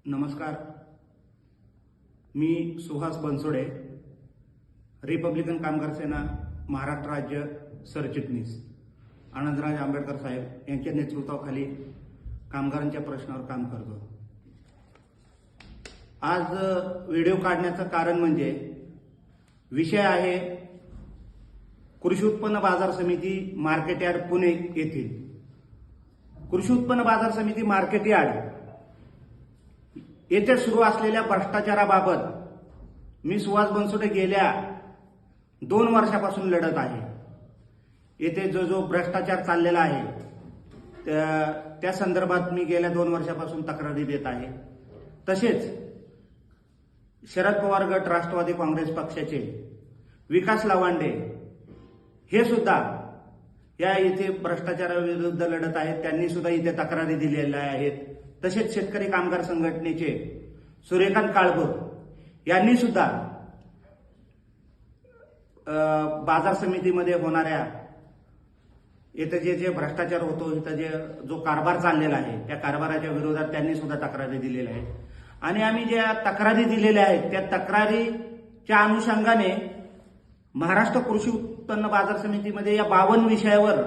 नमस्कार. मी सुहास बनसोडे, रिपब्लिकन कामगार सेना महाराष्ट्र राज्य सरचिटणीस आनंदराज आंबेडकर साहेब यांच्या नेतृत्वाखाली कामगारांच्या प्रश्नावर काम करतो. आज व्हिडिओ काढण्याचं कारण म्हणजे विषय आहे कृषी उत्पन्न बाजार समिती मार्केट यार्ड पुणे येथील. कृषी उत्पन्न बाजार समिती मार्केट यार्ड येथे सुरू असलेल्या भ्रष्टाचाराबाबत मी सुहास बनसोडे गेल्या 2 वर्षापासून लढत आहे. येथे जो भ्रष्टाचार चाललेला आहे त्या संदर्भात मी गेल्या 2 वर्षापासून तक्रारी देत आहे. तसेच शरद पवार गट राष्ट्रवादी काँग्रेस पक्षाचे विकास लवांडे हे सुद्धा या इथे भ्रष्टाचाराविरुद्ध लढत आहेत. त्यांनी सुद्धा इथे तक्रारी दिलेल्या आहेत. तसेच शेतकरी कामगार संघटनेचे सूर्यकांत काळभोर यांनी सुद्धा बाजार समितीमध्ये होणाऱ्या इथं जे भ्रष्टाचार होतो, इथं जो कारभार चाललेला आहे त्या कारभाराच्या विरोधात त्यांनी सुद्धा तक्रारी दिलेल्या आहेत. आणि आम्ही ज्या तक्रारी दिलेल्या आहेत त्या तक्रारीच्या अनुषंगाने महाराष्ट्र कृषी उत्पन्न बाजार समितीमध्ये या 52 विषयावर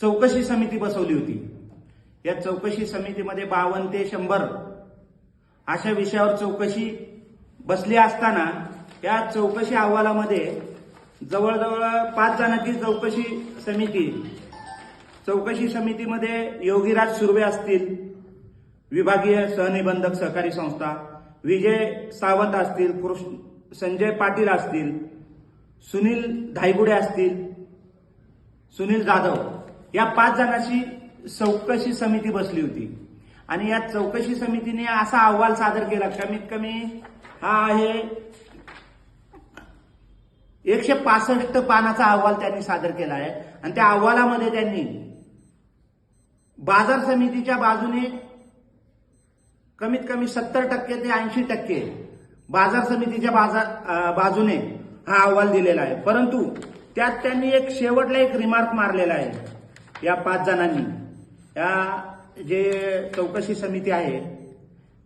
चौकशी समिती बसवली होती. या चौकशी समितीमध्ये 52 ते 100 अशा विषयावर चौकशी बसली असताना या चौकशी अहवालामध्ये जवळजवळ 5 जणांची चौकशी समितीमध्ये योगीराज सुर्वे असतील, विभागीय सहनिबंधक सहकारी संस्था, विजय सावंत असतील, संजय पाटील असतील, सुनील धायगुडे असतील, सुनील जाधव, या 5 जणांची चौकशी समिती बसली होती. आणि या चौकशी समितीने असा अहवाल सादर केला, कमीत कमी हा आहे 165 पानाचा अहवाल त्यांनी सादर केला आहे. आणि त्या अहवालामध्ये त्यांनी बाजार समितीच्या बाजूने कमीत कमी 70% ते 80% बाजार समितीच्या बाजूने हा अहवाल दिलेला आहे. परंतु त्यात त्यांनी शेवटला एक रिमार्क मारलेला आहे या 5 जणांनी. या जे चौकशी समिती आहे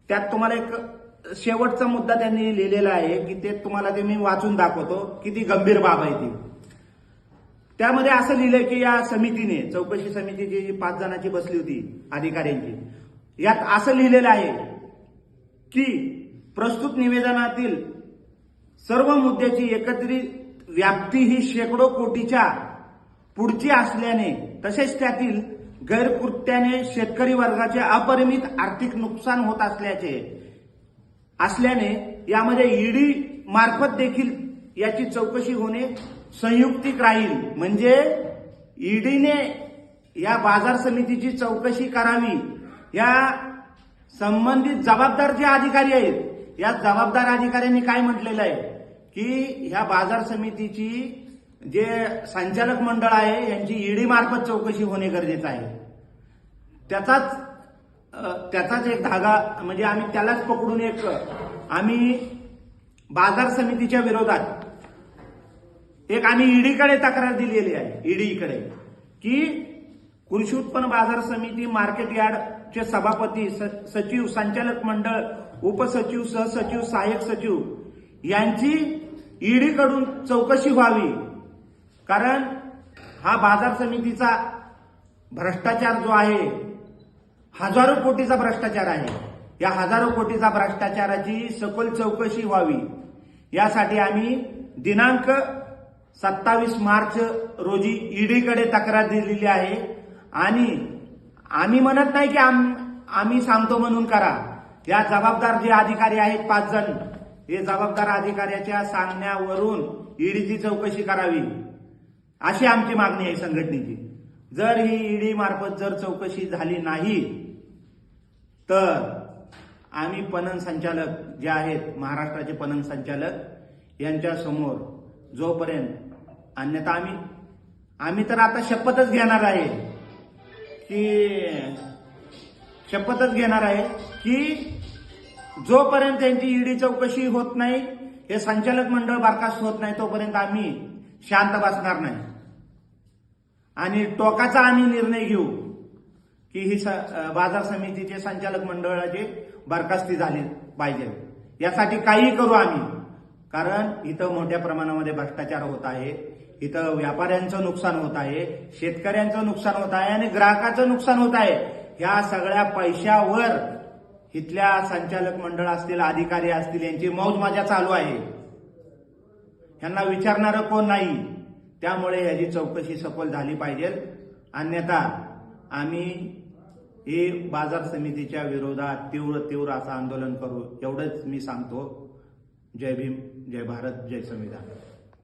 त्यात तुम्हाला एक शेवटचा मुद्दा त्यांनी लिहिलेला आहे की ते तुम्हाला मी वाचून दाखवतो, किती गंभीर बाब आहे ती. त्यामध्ये असं लिहिलंय की या समितीने, चौकशी समिती जी 5 जणांची बसली होती अधिकाऱ्यांची, यात असं लिहिलेलं आहे की प्रस्तुत निवेदनातील सर्व मुद्द्याची एकत्रित व्याप्ती ही शेकडो कोटीच्या पुढची असल्याने तसेच त्यातील गैरकृत्याने शेतकरी वर्गाचे अपरिमित आर्थिक नुकसान होत असल्याने यामध्ये ईडी मार्फत देखील याची चौकशी होणे संयुक्तिक राहील. म्हणजे ईडीने या बाजार समितीची चौकशी करावी. या संबंधित जबाबदार जे अधिकारी आहेत या जबाबदार अधिकाऱ्यांनी काय म्हटलेलं आहे की ह्या बाजार समितीची जे संचालक मंडळ आहे यांची ईडी मार्फत चौकशी होणे गरजेचं आहे. त्याचाच एक धागा, म्हणजे आम्ही त्यालाच पकडून आम्ही बाजार समितीच्या विरोधात आम्ही ईडीकडे तक्रार दिलेली आहे. ईडीकडे की कृषी उत्पन्न बाजार समिती मार्केट यार्डचे सभापती, सचिव, संचालक मंडळ, उपसचिव, सहसचिव, सहाय्यक सचिव यांची ईडीकडून चौकशी व्हावी. कारण हा बाजार समितीचा भ्रष्टाचार जो आहे हजारो कोटीचा भ्रष्टाचार आहे. या हजारो कोटीचा भ्रष्टाचाराची सखोल चौकशी व्हावी यासाठी आम्ही दिनांक 27 मार्च रोजी ईडीकडे तक्रार दिलेली आहे. आणि आम्ही म्हणत नाही की आम्ही सांगतो म्हणून करा. या जबाबदार जे अधिकारी आहेत 5 जण, हे जबाबदार अधिकाऱ्याच्या सांगण्यावरून ईडीची चौकशी करावी अशी आमची मागणी आहे संघटनेची. जर ही ईडी मार्फत जर चौकशी झाली नाही तर आम्ही पणन संचालक जे आहेत, महाराष्ट्राचे पणन संचालक यांच्या समोर जोपर्यंत, अन्यथा आम्ही तर आता शपथच घेणार आहे की जोपर्यंत त्यांची ईडी चौकशी होत नाही, हे संचालक मंडळ बरखास्त होत नाही, तोपर्यंत आम्ही शांत बसणार नाही. आणि टोकाचा आम्ही निर्णय घेऊ की ही बाजार समितीचे संचालक मंडळाची बरखास्ती झाली पाहिजे. यासाठी काही करू आम्ही, कारण इथं मोठ्या प्रमाणामध्ये भ्रष्टाचार होत आहे, इथं व्यापाऱ्यांचं नुकसान होत आहे, शेतकऱ्यांचं नुकसान होत आहे आणि ग्राहकाचं नुकसान होत आहे. ह्या सगळ्या पैशावर इथल्या संचालक मंडळ असतील, अधिकारी असतील, यांची मौज मजा चालू आहे. यांना विचारणारं कोण नाही. त्यामुळे याची चौकशी सखोल झाली पाहिजे. अन्यथा आम्ही हे बाजार समितीच्या विरोधात तीव्र असं आंदोलन करू, एवढंच मी सांगतो. जय भीम, जय भारत, जय संविधान.